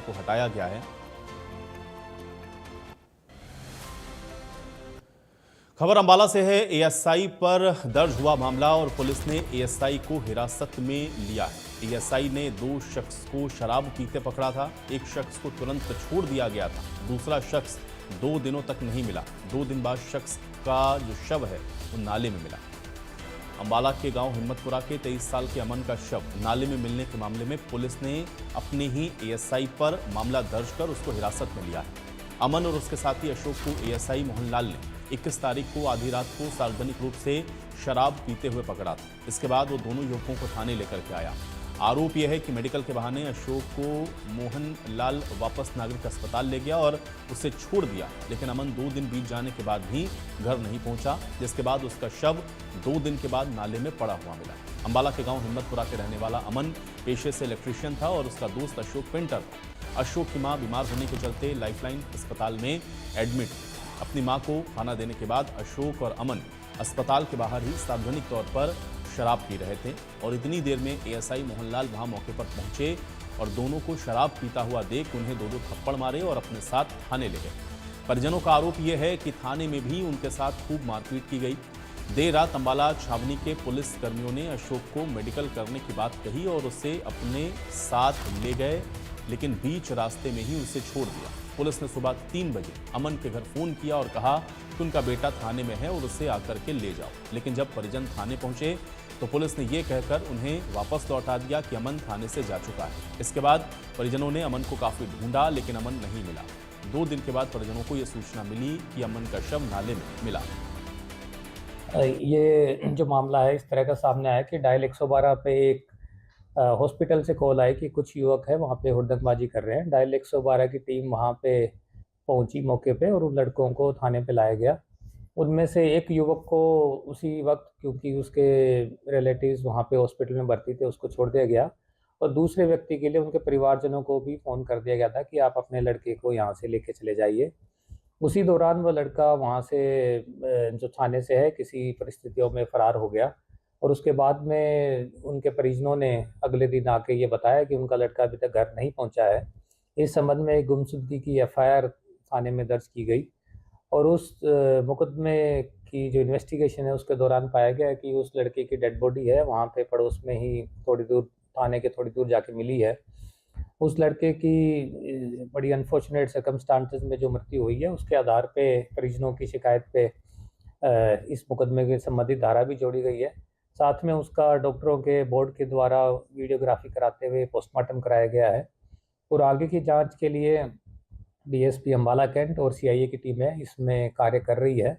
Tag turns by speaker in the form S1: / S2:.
S1: को हटाया गया है। खबर अंबाला से है। एएसआई पर दर्ज हुआ मामला और पुलिस ने एएसआई को हिरासत में लिया है। एएसआई ने 2 शख्स को शराब पीते पकड़ा था। एक शख्स को तुरंत छोड़ दिया गया था, दूसरा शख्स 2 दिनों तक नहीं मिला। 2 दिन बाद शख्स का जो शव है वो नाले में मिला। अंबाला के गांव हिम्मतपुरा के 23 साल के अमन का शव नाले में मिलने के मामले में पुलिस ने अपने ही एएसआई पर मामला दर्ज कर उसको हिरासत में लिया है। अमन और उसके साथी अशोक को एएसआई मोहनलाल ने 21 तारीख को आधी रात को सार्वजनिक रूप से शराब पीते हुए पकड़ा था। इसके बाद वो दोनों युवकों को थाने लेकर के आया। आरोप यह है कि मेडिकल के बहाने अशोक को मोहनलाल वापस नागरिक अस्पताल ले गया और उसे छोड़ दिया, लेकिन अमन 2 दिन बीत जाने के बाद भी घर नहीं पहुंचा, जिसके बाद उसका शव 2 दिन के बाद नाले में पड़ा हुआ मिला। अंबाला के गांव हिम्मतपुरा के रहने वाला अमन पेशे से इलेक्ट्रीशियन था और उसका दोस्त अशोक पेंटर था। अशोक की मां बीमार होने के चलते लाइफलाइन अस्पताल में एडमिट। अपनी मां को खाना देने के बाद अशोक और अमन अस्पताल के बाहर ही सार्वजनिक तौर पर शराब पी रहे थे और इतनी देर में एएसआई मोहनलाल वहां मौके पर पहुंचे और दोनों को शराब पीता हुआ देख उन्हें 2-2 थप्पड़ मारे और अपने साथ थाने ले गए। परिजनों का आरोप यह है कि थाने में भी उनके साथ खूब मारपीट की गई। देर रात अंबाला छावनी के पुलिस कर्मियों ने अशोक को मेडिकल करने की बात कही और उसे अपने साथ ले गए, लेकिन बीच रास्ते में ही उसे छोड़ दिया। पुलिस ने सुबह 3 बजे अमन के घर फोन किया और कहा कि उनका बेटा थाने में है और उसे आकर के ले जाओ, लेकिन जब परिजन थाने पहुंचे तो पुलिस ने यह कहकर उन्हें वापस लौटा दिया कि अमन थाने से जा चुका है। इसके बाद परिजनों ने अमन को काफी ढूंढा, लेकिन अमन नहीं मिला। 2 दिन के बाद परिजनों को यह सूचना मिली कि अमन का शव नाले में मिला।
S2: ये जो मामला है इस तरह का सामने आया कि डायल 112 पे एक हॉस्पिटल से कॉल आई कि कुछ युवक है वहाँ पे हुड़दंगबाजी कर रहे हैं। डायल 112 की टीम वहाँ पे पहुँची मौके पे और उन लड़कों को थाने पे लाया गया। उनमें से एक युवक को उसी वक्त, क्योंकि उसके रिलेटिव्स वहाँ पे हॉस्पिटल में भर्ती थे, उसको छोड़ दिया गया और दूसरे व्यक्ति के लिए उनके परिवारजनों को भी फ़ोन कर दिया गया था कि आप अपने लड़के को यहाँ से लेके चले जाइए। उसी दौरान वो लड़का वहाँ से जो थाने से है किसी परिस्थितियों में फ़रार हो गया और उसके बाद में उनके परिजनों ने अगले दिन आके ये बताया कि उनका लड़का अभी तक घर नहीं पहुँचा है। इस संबंध में एक गुमशुदगी की एफआईआर थाने में दर्ज की गई और उस मुकदमे की जो इन्वेस्टिगेशन है उसके दौरान पाया गया कि उस लड़के की डेड बॉडी है वहाँ पे पड़ोस में ही थोड़ी दूर, थाने के थोड़ी दूर जाके मिली है। उस लड़के की बड़ी अनफॉर्चुनेट सर्कमस्टांसेस में जो मृत्यु हुई है उसके आधार पे परिजनों की शिकायत पे इस मुकदमे के संबंधित धारा भी जोड़ी गई है। साथ में उसका डॉक्टरों के बोर्ड के द्वारा वीडियोग्राफी कराते हुए पोस्टमार्टम कराया गया है और आगे की जांच के लिए डीएसपी अंबाला कैंट और सीआईए की टीमें इसमें कार्य कर रही है।